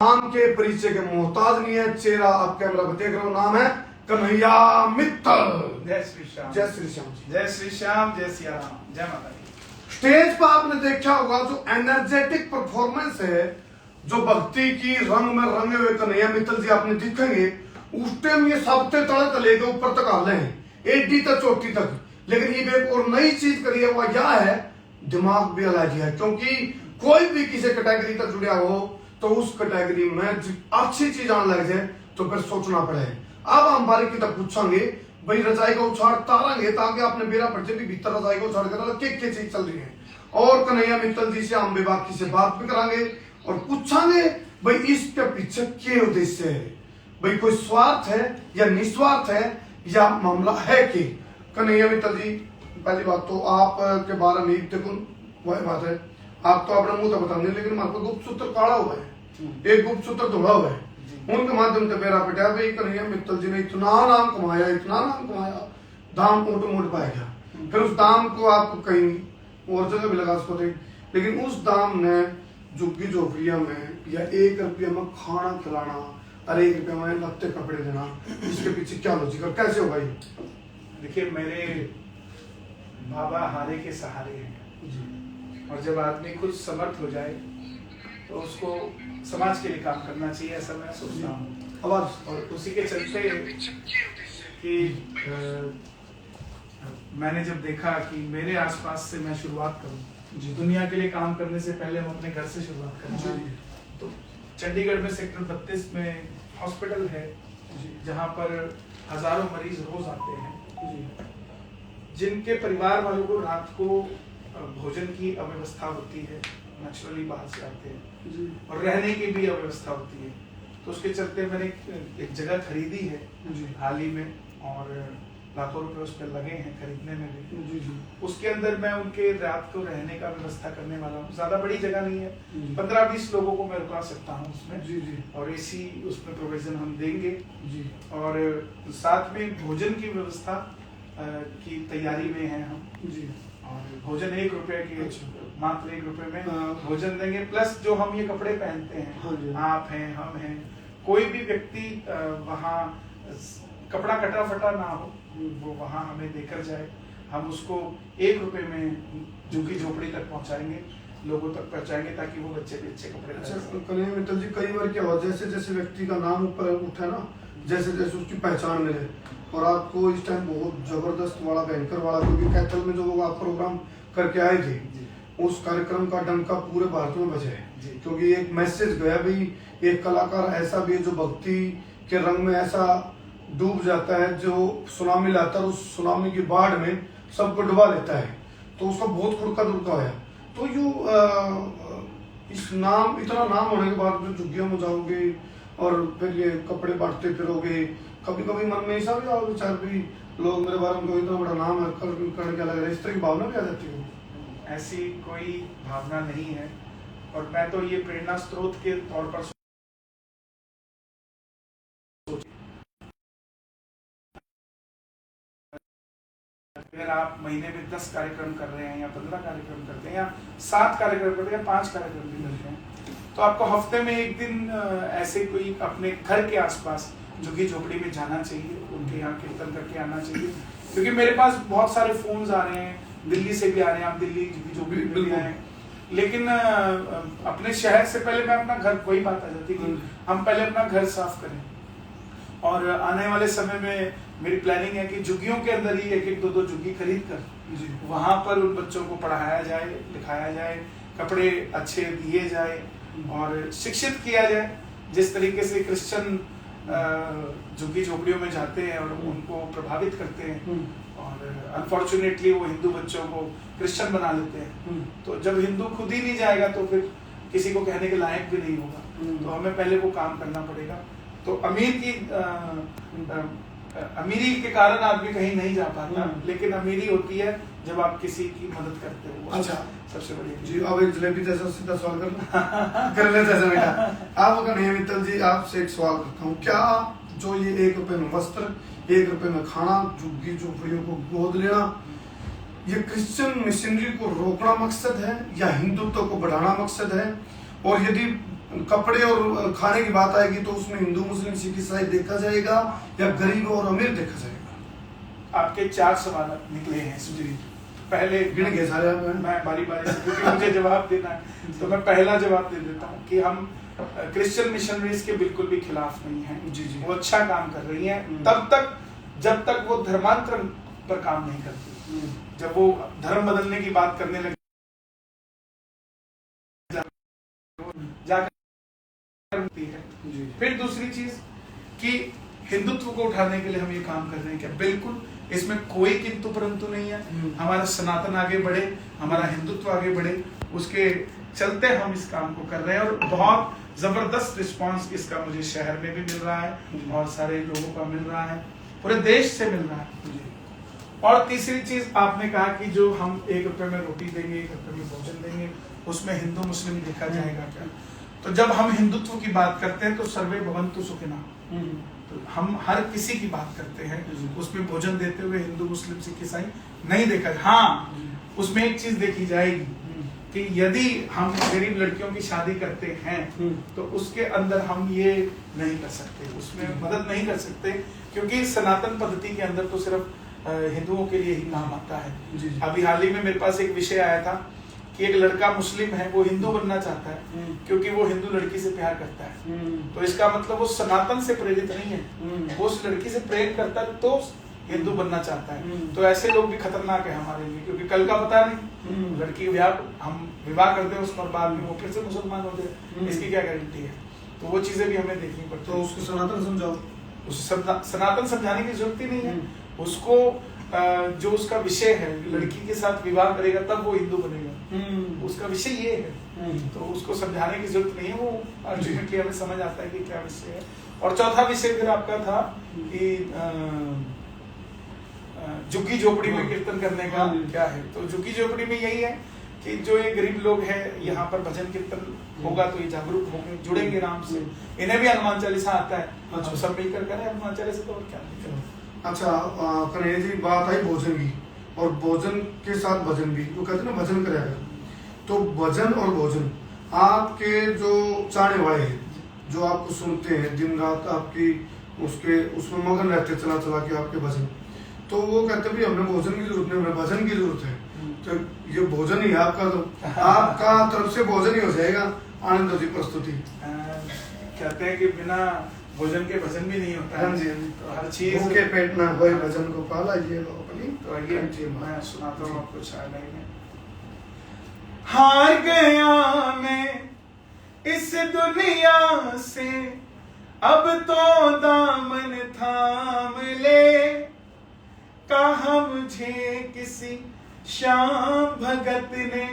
नाम के परिचय के मोहताज नहीं है। चेहरा आप कैमरा पर देख रहे हो, नाम है कन्हैया मित्तल। जय श्री श्याम। जय श्री श्याम जी। जय श्री श्याम, जय सिया राम, जय माता दी। स्टेज पर आपने देखा होगा जो एनर्जेटिक परफॉर्मेंस है, जो भक्ति की रंग में रंगे हुए कन्हैया मित्तल जी आपने दिखेंगे, उस टाइम ये सबसे तले तले के ऊपर तक हाले हैं, एडी तक चोटी तक। लेकिन ये एक और नई चीज करी है, वो यह है दिमाग भी अलग है। क्योंकि कोई भी किसी कैटेगरी तक जुड़ा हो तो उस कैटेगरी में अच्छी चीज आने लग जाए तो फिर सोचना पड़े। अब हम बारीकी तक पूछेंगे, भाई रजाई का उछाड़ तारेंगे ताकि आपने बेरा पड़े भी भीतर रजाई का उछाड़ कर क्या चीज चल रही है। और कन्हैया मित्तल जी से हम बेबाकी से बात भी करांगे और पूछांगे भाई इसके पीछे क्या उद्देश्य है, भाई कोई स्वार्थ है या निस्वार्थ है या मामला है कि। कन्हैया मित्तल जी, पहली बात तो आप के बारे में देखो वही बात है, आप तो अपना मुंह तो बताएंगे, लेकिन हमारे गुप्त सूत्र काला हुआ है, एक गुप्त सूत्र धोड़ा हुआ है। उनके माध्यम से मेरा बेटा भाई कन्हैया मित्तल जी ने इतना नाम कमाया, इतना नाम कमाया, दाम मोट मोट पाएगा। फिर उस दाम को आप कहीं और जगह भी लगा सकते, लेकिन उस दाम ने झुग्गी झोपड़िया में या 1 रुपया में खाना खिलाना और 1 रुपया में लत्ते कपड़े देना, इसके पीछे क्या लॉजिक है, कैसे होगा ये? देखिए, मेरे बाबा हारे के सहारे हैं और जब आदमी खुद समर्थ हो जाए तो उसको समाज के लिए काम करना चाहिए, ऐसा मैं सोचता हूँ। और उसी के चलते कि मैंने जब देखा कि मेरे आसपास से मैं शुरुआत करूँ, दुनिया के लिए काम करने से पहले हम अपने घर से शुरुआत करें। तो चंडीगढ़ में सेक्टर 32 में हॉस्पिटल है जहाँ पर हजारों मरीज रोज आते हैं, जिनके परिवार वालों को रात को भोजन की अव्यवस्था होती है, नेचुरली बाहर से आते हैं, और रहने की भी अव्यवस्था होती है। तो उसके चलते मैंने एक जगह खरीदी है हाल ही में, और लाखों रुपए उस पर लगे हैं खरीदने में भी। उसके अंदर मैं उनके रात को रहने का व्यवस्था करने वाला हूँ। ज्यादा बड़ी जगह नहीं है, 15-20 लोगों को मैं रुका सकता हूँ उसमें, और एसी उसमें प्रोविजन हम देंगे। और साथ में भोजन की व्यवस्था की तैयारी में है हम, और भोजन 1 रुपए की, मात्र 1 रुपए में भोजन देंगे। प्लस जो हम ये कपड़े पहनते हैं, आप हैं, हम हैं, कोई भी व्यक्ति वहाँ कपड़ा कटा फटा ना हो, वो वहाँ हमें देकर जाए, हम उसको 1 रुपए में झुग्गी झोपड़ी तक पहुँचाएंगे, लोगों तक पहुँचाएंगे, ताकि वो बच्चे भी अच्छे कपड़े। अच्छा कन्हैया मित्तल जी, कई बार क्या हुआ, जैसे जैसे व्यक्ति का नाम ऊपर उठा ना, जैसे जैसे उसकी पहचान मिले, और आपको इस टाइम बहुत जबरदस्त वाला भयंकर वाला, क्योंकि कैथल में जो लोग आप प्रोग्राम करके आए थे, उस कार्यक्रम का डंका पूरे भारत में बजा है, क्योंकि एक मैसेज गया भाई एक कलाकार ऐसा भी है जो भक्ति के रंग में ऐसा डूब जाता है, जो सुनामी लाता है, उस सुनामी की बाढ़ में सबको डुबा लेता है। तो उसका बहुत खुड़का दुड़का होया। तो इस नाम, इतना नाम होने के बाद जो झुग्गियों में जाओगे और फिर ये कपड़े बांटते फिरोगे, कभी कभी मन में ऐसा भी आओ विचार भी लोग मेरे बारे में इतना बड़ा नाम है करने क्या लग रहा है, इस तरह की भावना भी आ जाती है? ऐसी कोई भावना नहीं है, और मैं तो ये प्रेरणा स्रोत के तौर पर अगर आप महीने में 10 कार्यक्रम कर रहे हैं या 15 कार्यक्रम करते हैं या 7 कार्यक्रम करते हैं या 5 कार्यक्रम भी करते हैं, तो आपको हफ्ते में 1 दिन ऐसे कोई अपने घर के आसपास झुग्गी झोपड़ी में जाना चाहिए, उनके यहाँ कीर्तन करके आना चाहिए। क्योंकि मेरे पास बहुत सारे फोन्स आ रहे हैं, दिल्ली से भी आ रहे हैं, आप दिल्ली झुग्गी झोपड़ी में भी आए, लेकिन अपने शहर से पहले मैं अपना घर, वही बात आ जाती है कि हम पहले अपना घर साफ करें। और आने वाले समय में मेरी प्लानिंग है कि झुग्गियों के अंदर ही 1-1, 2-2 झुग्गी खरीद कर वहां पर उन बच्चों को पढ़ाया जाए, लिखाया जाए, कपड़े अच्छे दिए जाए और शिक्षित किया जाए। जिस तरीके से क्रिश्चियन झुग्गी झोपड़ियों में जाते हैं और उनको प्रभावित करते हैं, और अनफॉर्चुनेटली वो हिंदू बच्चों को क्रिश्चियन बना लेते हैं। तो जब हिंदू खुद ही नहीं जाएगा तो फिर किसी को कहने के लायक भी नहीं होगा। तो हमें पहले वो काम करना पड़ेगा। तो अमीरी के कारण आदमी कहीं नहीं जा पाता, लेकिन अमीरी होती है जब आप किसी की मदद करते हो। अच्छा, सबसे बड़ी जी। अब एक जलेबी जैसा सीधा सवाल कर ले जैसा बेटा आप कन्हैया मित्तल जी, आपसे एक सवाल करता हूँ, क्या जो ये 1 रुपए में वस्त्र, 1 रुपए में खाना, झुग्गी झोपड़ियों को गोद लेना, ये क्रिश्चियन मिशनरी को रोकना मकसद है या हिंदुत्व को बढ़ाना मकसद है? और यदि कपड़े और खाने की बात आएगी तो उसमें हिंदू मुस्लिम सिख ईसाई देखा जाएगा या गरीब और अमीर देखा जाएगा? आपके 4 सवाल निकले हैं जी। पहले गिन गए सारे आप? मैं बारी बारी से, क्योंकि मुझे जवाब देना है तो मैं पहला जवाब दे देता हूँ कि हम क्रिश्चियन मिशनरीज के बिल्कुल भी खिलाफ नहीं है। जी जी। वो अच्छा काम कर रही हैं तब तक जब तक वो धर्मांतरण पर काम नहीं करती। जब वो धर्म बदलने की बात करने लगे जाकर है। फिर दूसरी चीज कि हिंदुत्व को उठाने के लिए हम ये काम कर रहे हैं क्या? बिल्कुल, इसमें कोई किंतु परंतु नहीं है। हमारा सनातन आगे बढ़े, हमारा हिंदुत्व आगे बढ़े, उसके चलते हम इस काम को कर रहे हैं। और बहुत जबरदस्त रिस्पांस इसका मुझे शहर में भी मिल रहा है और सारे लोगों का मिल रहा है, पूरे देश से मिल रहा है। और तीसरी चीज आपने कहा कि जो हम 1 रुपए में रोटी देंगे, 1 रुपए में भोजन देंगे, उसमें हिंदू मुस्लिम देखा जाएगा क्या? तो जब हम हिंदुत्व की बात करते हैं तो सर्वे भवन्तु सुखिनः, तो हम हर किसी की बात करते हैं, उसमें भोजन देते हुए हिंदू मुस्लिम सिख ईसाई नहीं देखा। हाँ, उसमें एक चीज देखी जाएगी कि यदि हम गरीब लड़कियों की शादी करते हैं तो उसके अंदर हम ये नहीं कर सकते, उसमें मदद नहीं कर सकते, क्योंकि सनातन पद्धति के अंदर तो सिर्फ हिंदुओं के लिए ही काम आता है। अभी हाल ही में मेरे पास एक विषय आया था कि एक लड़का मुस्लिम है, वो हिंदू बनना चाहता है क्योंकि वो हिंदू लड़की से प्यार करता है। तो इसका मतलब वो सनातन से प्रेरित नहीं है, वो उस लड़की से प्रेम करता है तो हिंदू बनना चाहता है। तो ऐसे लोग भी खतरनाक है हमारे लिए, क्योंकि कल का पता नहीं, लड़की हम विवाह करते हैं उसको और बाद में वो फिर से मुसलमान होते हैं, इसकी क्या गारंटी है? तो वो चीजें भी हमें देखनी पड़ती है। तो उसको सनातन समझाओ। उसे सनातन समझाने की जरूरत ही नहीं है। उसको जो उसका विषय है, लड़की के साथ विवाह करेगा तब वो हिंदू बनेगा, उसका विषय ये है। तो उसको समझाने की जरूरत नहीं है, वो अल्टीमेटली हमें समझ आता है कि क्या विषय है। और चौथा विषय फिर आपका था कि झुग्गी झोपड़ी में कीर्तन करने का क्या है? तो झुग्गी झोपड़ी में यही है कि जो ये गरीब लोग हैं यहाँ पर भजन कीर्तन होगा तो ये जागरूक होंगे, जुड़ेंगे राम से। इन्हें भी हनुमान चालीसा आता है, अच्छा, सब मिलकर करें हनुमान चालीसा, तो और क्या। अच्छा, कन्हैया जी, बात आई भोजन की, और भोजन के साथ भजन भी, तो कहते हैं ना भजन करेगा। तो भजन और भोजन, आपके जो चाहने वाले हैं, जो आपको सुनते हैं दिन रात, आपकी उसमें मगन रहते चला चला के आपके भजन, तो वो कहते हैं भी हमें भोजन की जरूरत नहीं, हमें भजन की जरूरत है। तो ये भोजन ही है आपका, तो आपका तरफ से भोजन ही हो जाएगा आनंद जी प्रस्तुति। कहते हैं कि बिना भोजन के भजन भी नहीं होता है। हाँ जी, तो हर चीज भूखे पेट ना कोई भजन को पाला, ये लो अपनी। तो ये मैं सुनाता हूँ आपको शायरी में। हार गया मैं इस दुनिया से, अब तो दामन थाम ले, कहा मुझे किसी श्याम भगत ने,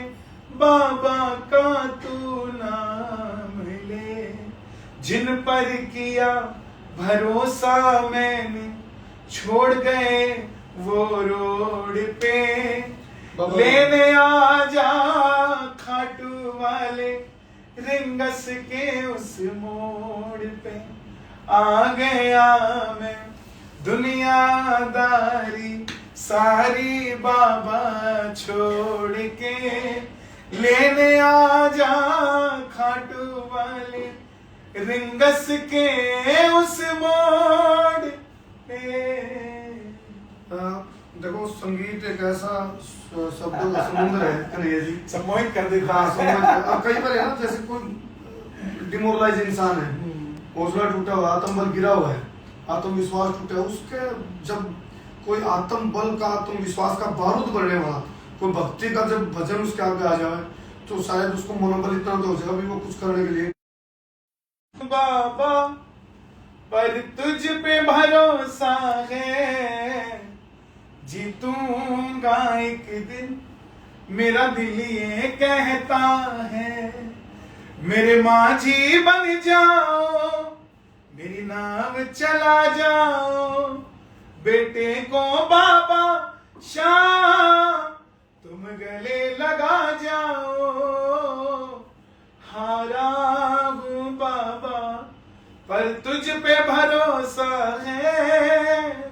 बाबा का तू नाम ले। जिन पर किया भरोसा मैंने, छोड़ गए वो रोड पे, लेने आ जा खाटू वाले, रिंगस के उस मोड़ पे। आ गया मैं दुनियादारी सारी बाबा छोड़ के, लेने आ जा खाटू वाले, रिंगस के उस मोड़ पे। देखो, संगीत एक ऐसा शब्दों का समुद्र है कन्हैया जी, सम्मोहित कर देता है। अब कई बार है ना, जैसे कोई डिमोरलाइज इंसान है, हौसला टूटा हुआ, आत्मबल गिरा हुआ है, आत्मविश्वास टूटा है, उसके जब कोई आत्मबल का, आत्मविश्वास का बारूद बढ़ने वाला कोई भक्ति का जब भजन उसके आगे आ जाए, तो शायद उसको मनोबल इतना तो हो जाएगा भी वो कुछ करने के लिए। बाबा पर तुझ पे भरोसा है, जीतूंगा एक दिन, मेरा दिल ये कहता है। मेरे माझी बन जाओ, मेरी नाव चला जाओ, बेटे को बाबा शाम तुम गले लगा जाओ। हारा हूँ बाबा पर तुझ पे भरोसा है।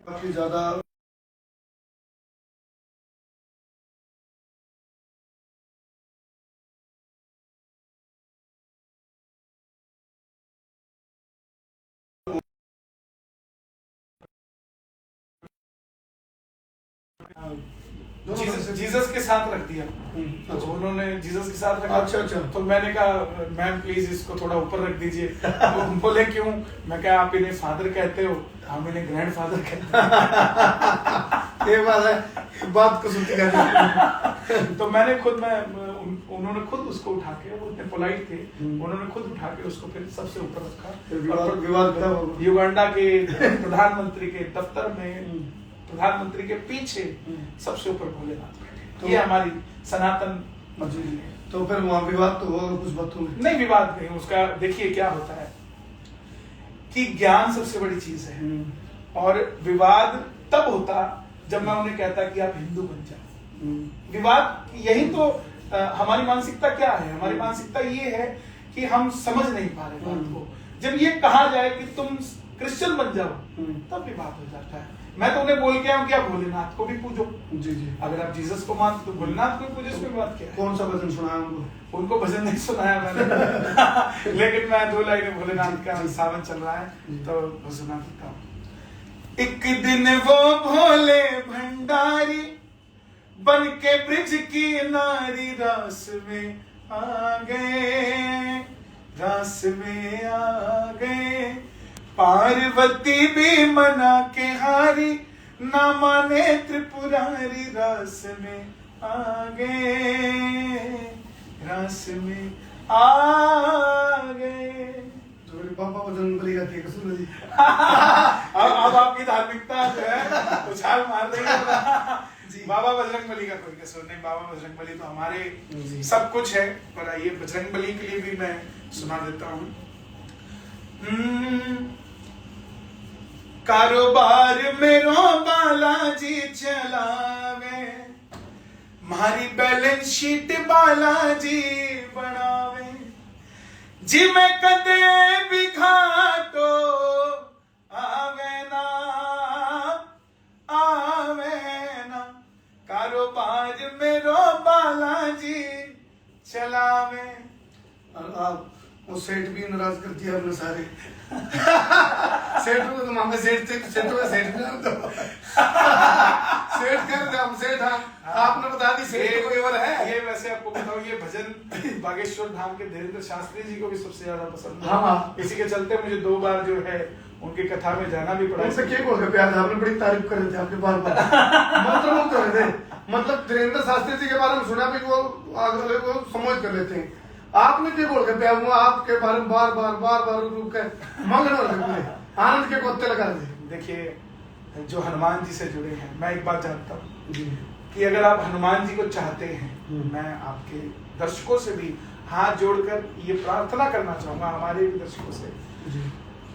काफी ज्यादा जीसस के साथ रख दिया। तो उन्होंने जीसस के साथ रखा। अच्छा। तो मैंने कहा मैम प्लीज इसको थोड़ा ऊपर रख दीजिए। तो बोले क्यों? मैं कहा आप इन्हें फादर कहते हो, हम इन्हें ग्रैंड फादर कहते हैं। ये बात है, बात को सुनती है। तो मैंने खुद उन्होंने खुद उसको उठा के, वो इतने पोलाइट थे, उन्होंने खुद उठा के उसको फिर सबसे ऊपर रखा। विवाद युगांडा के प्रधानमंत्री के दफ्तर में, प्रधानमंत्री के पीछे सबसे ऊपर भोलेनाथ बैठे। तो ये हमारी सनातन मजबूरी है। तो फिर वहाँ विवाद तो होगा कुछ बातों में? नहीं, विवाद नहीं। उसका देखिए क्या होता है कि ज्ञान सबसे बड़ी चीज है, और विवाद तब होता जब मैं उन्हें कहता कि आप हिंदू बन जाओ। विवाद यही तो हमारी मानसिकता क्या है? हमारी मानसिकता ये है कि हम समझ नहीं पा रहे बात को। जब ये कहा जाए कि तुम क्रिश्चियन बन जाओ, तब विवाद हो जाता है। मैं तो उन्हें बोल के आऊं कि आप भोलेनाथ को भी पूजो। जी। अगर आप जीसस को मानते तो भोलेनाथ को भी पूजो, इसमें बात क्या है? कौन सा भजन सुनाया उनको भजन नहीं सुनाया मैंने। लेकिन मैं 2 लाइनें भोलेनाथ का, सावन चल रहा है तो वो सुना देता हूँ। एक दिन वो भोले भंडारी बन के ब्रिज की नारी रास में आ गए, रास में आ गए। पार्वती भी मना के हारी, ना माने त्रिपुरारी, रास में आ गए, रास में आ गए। पापा भजन बली गाती है सुन जी। अब आपकी धार्मिकता जो है उछाल मार रही है। बाबा बजरंगबली का कोई कसूर नहीं। बाबा बजरंगबली तो हमारे सब कुछ है। पर आइए बजरंगबली के लिए भी मैं सुना देता हूँ। कारोबार मेरो बालाजी चलावे, मारी बैलेंस शीट बालाजी बनावे। जी मैं कदे भी घाटो आवे ना, आवे ना। कारोबार मेरो बालाजी चलावे। और आप वो सेठ भी नाराज कर दिया अपने सारे। सेठ को तो मामे सेठ थे, सेठ को सेठ ना तो सेठ कर दे, हम सेठ। आपने बता दी सेठ को केवल है। ये वैसे आपको बताऊं, ये भजन बागेश्वर धाम के धीरेन्द्र शास्त्री जी को भी सबसे ज्यादा पसंद है। हाँ। इसी के चलते मुझे 2 बार जो है उनकी कथा में जाना भी पड़ा। उनसे क्या बोल के प्यार था, आपने बड़ी तारीफ कर रहे थे आपके बार बार। मंत्रमुग्ध कर रहे थे। मतलब धीरेन्द्र शास्त्री जी के बारे में सुना भी, वो अगले को समझ कर लेते हैं। आपने क्या बोल के प्यार हुआ, आपके बारे में बार बार रुक कर मंगन पूरे आनंद के कोत्ते लगा दे। देखिए जो हनुमान जी से जुड़े हैं, मैं एक बात जानता हूँ कि अगर आप हनुमान जी को चाहते हैं, मैं आपके दर्शकों से भी हाथ जोड़कर ये प्रार्थना करना चाहूंगा, हमारे भी दर्शकों से,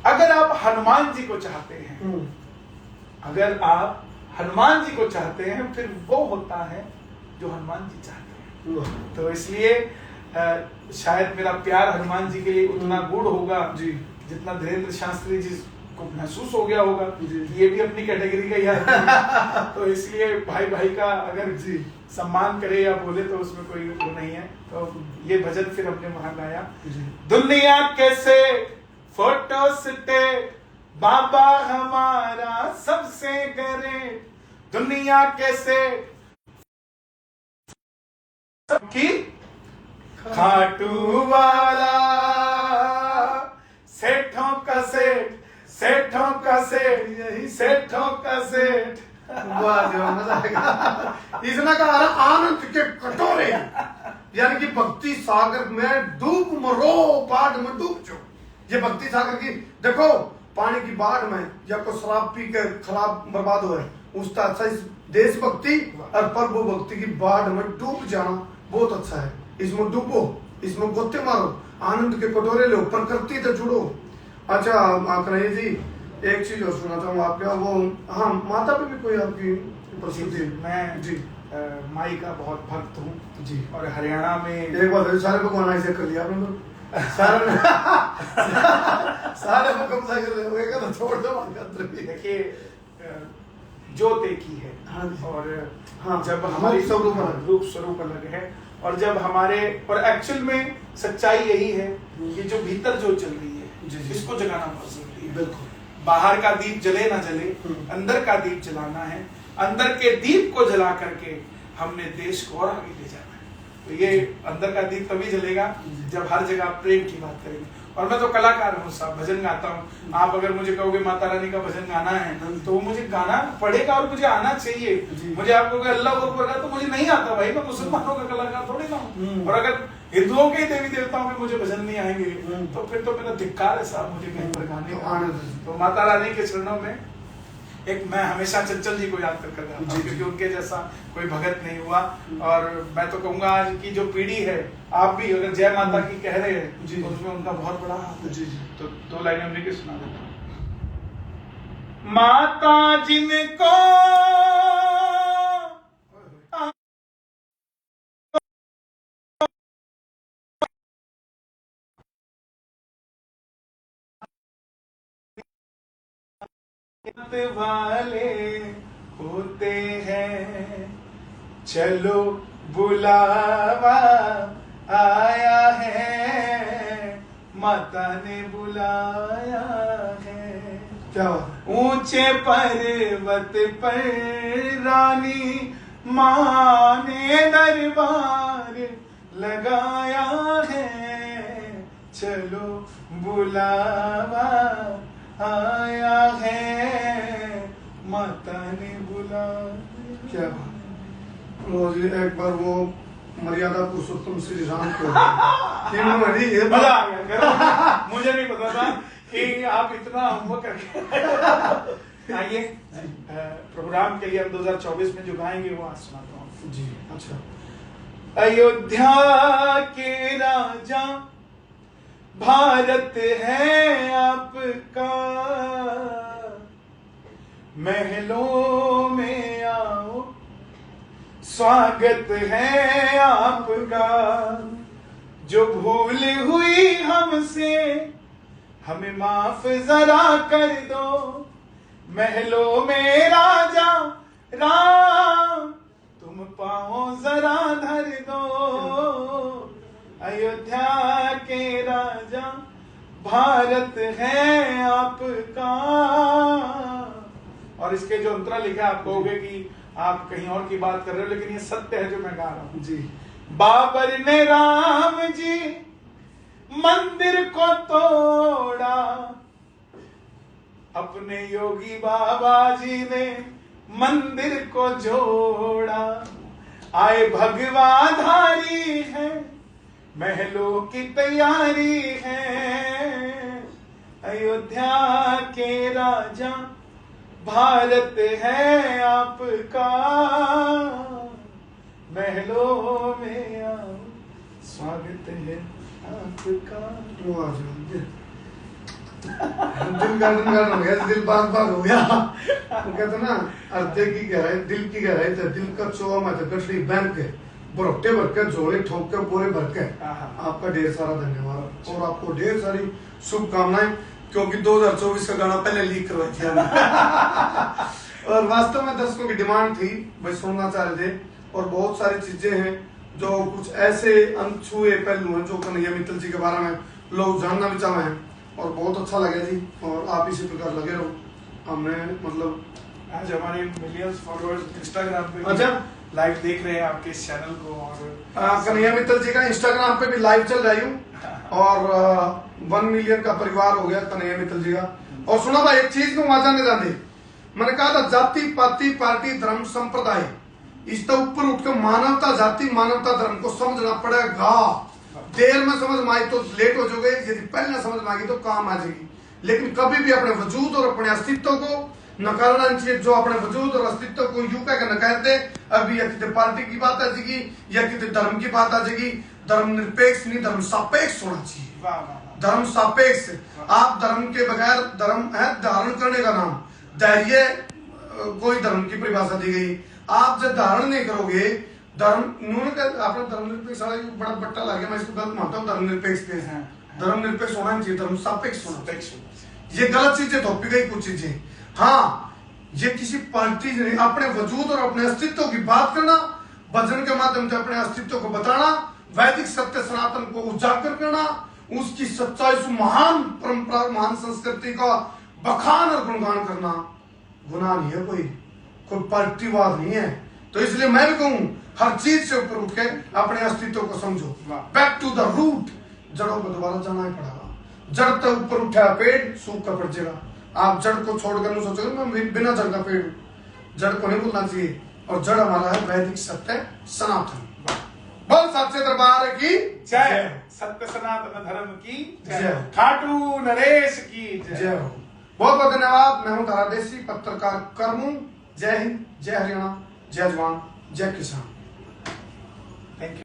अगर आप हनुमान जी को चाहते हैं, अगर आप हनुमान जी को चाहते हैं, फिर वो होता है जो हनुमान जी चाहते हैं। तो इसलिए शायद मेरा प्यार हनुमान जी के लिए उतना गूढ़ होगा जितना धीरेन्द्र शास्त्री जी को महसूस हो गया होगा। ये भी अपनी कैटेगरी का ही है। तो इसलिए भाई भाई का अगर सम्मान करे या बोले तो उसमें कोई वो नहीं है। तो ये भजन फिर हमने वहां गाया। दुनिया कैसे फोटो स्टे, बाबा हमारा सबसे करे। दुनिया कैसे की खाटू वाला, सेठों का सेठ, सेठों का सेठ, यही सेठों का सेठ। मजा आएगा। इसने कहा आनंद के कटोरे, यानी कि भक्ति सागर में डूब मरो, बाढ़ में डूब जाओ। ये भक्ति सागर की देखो, पानी की बाढ़ में या कोई शराब पी के खराब बर्बाद हो रहा है, उसका अच्छा इस देशभक्ति और प्रभु भक्ति की बाढ़ में डूब जाना बहुत अच्छा है। इसमें डूबो, इसमें गोते मारो, आनंद के कटोरे लो, प्रकृति से जुड़ो। अच्छा कन्हैया जी, एक चीज और सुनाता हूँ आपका, वो हाँ माता पे भी कोई आपकी प्रस्तुति? मैं जी माई का बहुत भक्त हूँ जी। और हरियाणा में एक बात सारे भगवान ऐसे कर लिया आपने तो सारे सारे भगवान कर रहे हो, छोड़ दो। देखिए ज्योत एक ही है। और हाँ, जब हमारी रूप स्वरूप अलग है, और जब हमारे और एक्चुअल में सच्चाई यही है कि जो भीतर जो चल रही है इसको जगाना बहुत जरूरी है। बिल्कुल, बाहर का दीप जले ना जले, अंदर का दीप जलाना है। अंदर के दीप को जला करके हमने देश को और आगे ले जाना है। तो ये अंदर का दीप तभी जलेगा जब हर जगह प्रेम की बात करेंगे। और मैं तो कलाकार हूँ साहब, भजन गाता हूँ। आप अगर मुझे कहोगे माता रानी का भजन गाना है तो मुझे गाना पड़ेगा और मुझे आना चाहिए। मुझे आप कहोगे अल्लाह अकबर का, तो मुझे नहीं आता भाई, मैं मुसलमानों का कलाकार थोड़ी ना हूँ। और अगर हिंदुओं के देवी देवताओं के मुझे भजन नहीं आएंगे तो फिर तो मेरा धिक्कार है साहब मुझे कहीं पर गाने का। तो माता रानी के चरणों में एक मैं हमेशा चंचल जी को याद कर रहा हूँ, क्योंकि उनके जैसा कोई भगत नहीं हुआ। और मैं तो कहूंगा आज की जो पीढ़ी है, आप भी अगर जय माता की कह रहे हैं तो उसमें उनका बहुत बड़ा हाथ है। तो 2 लाइनें हमने की सुना देता हूँ। माता जिनको वाले होते हैं, चलो बुलावा आया है, माता ने बुलाया है। क्या ऊंचे पर्वत पर रानी माँ ने दरबार लगाया है, चलो बुलावा आया है, माता ने बुलाया। क्या वो जी एक बार वो मर्यादा पुरुषोत्तम श्री राम को ये मजा आ गया। मुझे नहीं पता था कि आप इतना होमवर्क करके आइए प्रोग्राम के लिए हम 2024 में जो गाएंगे वो आज सुनाता हूँ जी। अच्छा। अयोध्या के राजा भारत है आपका, महलों में आओ स्वागत है आपका, जो भूल हुई हमसे हमें माफ जरा कर दो, महलों में राजा राम तुम पाओ जरा धर दो, अयोध्या के राजा भारत है आपका। और इसके जो अंतरा लिखा आप कहोगे कि आप कहीं और की बात कर रहे हो, लेकिन ये सत्य है जो मैं गा रहा हूं जी। बाबर ने राम जी मंदिर को तोड़ा, अपने योगी बाबा जी ने मंदिर को जोड़ा, आए भगवाधारी है, महलों की तैयारी है, अयोध्या के राजा भारत है आपका, महलों में आओ स्वागत है आपका। दिल गार्डन गार्डन हो गया, दिल बाग बाग हो गया। वो कहते ना हृदय की गहराई, दिल की गहराई तो दिल का चोआ में तो गठरी बैंक है, बुरट्टे भर के झोले ठोक के बोरे भर के। आपका ढेर सारा धन्यवाद और आपको ढेर सारी शुभकामनाएं, क्योंकि 2024 का गाना पहले लीक करवाई थी और वास्तव में दर्शकों की डिमांड थी, भाई सुनना चाह रहे थे। और बहुत सारी चीजें हैं जो कुछ ऐसे अनछुए पहलू हैं जो कन्हैया मित्तल जी के बारे में लोग जानना भी चाहे हैं, और बहुत अच्छा लगे जी। और आप इसी प्रकार लगे रहो। हमने मतलब आज हमारे मिलियंस फॉलोअर्स इंस्टाग्राम पे अच्छा लाइव देख रहे हैं आपके इस चैनल को। और कन्हैया मित्तल जी का इंस्टाग्राम पे भी लाइव चल रही हूँ और 1 मिलियन का परिवार हो गया कन्हैया मित्तल जी का। और सुना भाई एक चीज को वहां जाने जाने मैंने कहा था, जाति पाति पार्टी धर्म संप्रदाय इसके ऊपर उठकर मानवता जाति मानवता धर्म को समझना पड़ेगा। देर में समझ में आई तो लेट हो जाओगे, यदि पहले ना समझ में आएगी तो काम आ जाएगी। लेकिन कभी भी अपने वजूद और अपने अस्तित्व को नकारना चाहिए। जो अपने वजूद और अस्तित्व को यूं कह कर नकारते, अभी या किसी पार्टी की बात आ जाएगी या किसी धर्म की बात आ जाएगी। धर्म निरपेक्ष नहीं, धर्म सापेक्ष होना चाहिए। धर्म सापेक्ष, आप धर्म के बगैर, धर्म है धारण करने का नाम, धैर्य कोई धर्म की परिभाषा दी गई। आप जब धारण नहीं करोगे धर्म, उन्होंने आपने धर्म निरपेक्ष बड़ा बट्टा लग गया, मैं इसको गलत मानता हूँ। धर्म निरपेक्ष के धर्म निरपेक्ष होना चाहिए, धर्म सापेक्ष होना। ये गलत चीजें थोपी गई कुछ चीजें। हाँ, ये किसी पार्टी ने अपने वजूद और अपने अस्तित्व की बात करना, भजन के माध्यम से अपने अस्तित्व को बताना, वैदिक सत्य सनातन को उजागर करना, उसकी सच्चाई, उस महान परंपरा महान संस्कृति का बखान और गुणगान करना गुनाह नहीं है। कोई पार्टीवाद नहीं है। तो इसलिए मैं भी कहूं हर चीज से ऊपर उठ के अपने अस्तित्व को समझो। बैक टू द रूट, जड़ों को दोबारा जाना ही पड़ेगा। जड़ तो ऊपर उठा पेड़ सूख कर पड़ जाएगा। आप जड़ को छोड़कर नहीं सोचोगे मैं बिना जड़ का पेड़ हूं। जड़ को नहीं भूलना चाहिए। और जड़ हमारा है वैदिक सत्य सनातन। बोल सच्चे दरबार की जय, सत्य सनातन धर्म की जय, खाटू नरेश की जय हो। बहुत बहुत धन्यवाद। मैं हूं तारा देसी, पत्रकार कर्मू। जय हिंद, जय हरियाणा, जय जवान, जय किसान। Thank you.